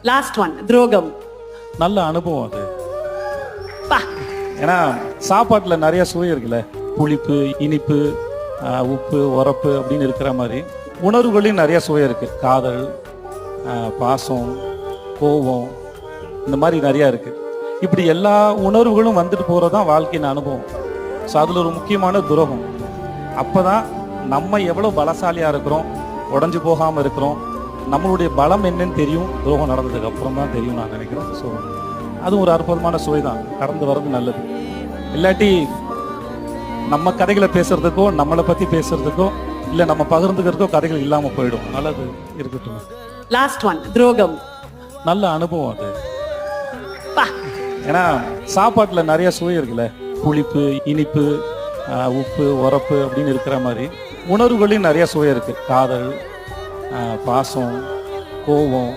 Last one துரோகம். நல்ல அனுபவம் அது. பா. ஏன்னா சாப்பாட்டில் நிறைய சுவை இருக்குல்ல, புளிப்பு, இனிப்பு, உப்பு, உரப்பு அப்படின்னு இருக்கிற மாதிரி உணர்வுகளையும் நிறைய சுவை இருக்கு. காதல், பாசம், கோபம், இந்த மாதிரி நிறையா இருக்கு. இப்படி எல்லா உணர்வுகளும் வந்துட்டு போகிறதான் வாழ்க்கையின் அனுபவம். ஸோ அதில் ஒரு முக்கியமான துரோகம். அப்போ தான் நம்ம எவ்வளோ பலசாலியாக இருக்கிறோம், உடஞ்சி போகாமல் இருக்கிறோம், நம்மளுடைய பலம் என்னன்னு தெரியும். துரோகம் நடந்ததுக்கு அப்புறம் தான் தெரியும் நான் நினைக்கிறேன். ஸோ அதுவும் ஒரு அற்புதமான சுவை தான். கடந்து வர்றது நல்லது. இல்லாட்டி நம்ம கதைகளை பேசுறதுக்கோ, நம்மளை பற்றி பேசுறதுக்கோ, இல்லை நம்ம பகிர்ந்துக்கிறதுக்கோ கதைகள் இல்லாமல் போயிடும். நல்லது இருக்கட்டும். லாஸ்ட் ஒன் துரோகம். நல்ல அனுபவம் அது. பா. ஏன்னா சாப்பாட்டில் நிறைய சுவை இருக்குல்ல, புளிப்பு, இனிப்பு, உப்பு, உரப்பு அப்படின்னு இருக்கிற மாதிரி உணர்வுகளையும் நிறைய சுவை இருக்கு. காதல், பாசம், கோபம்,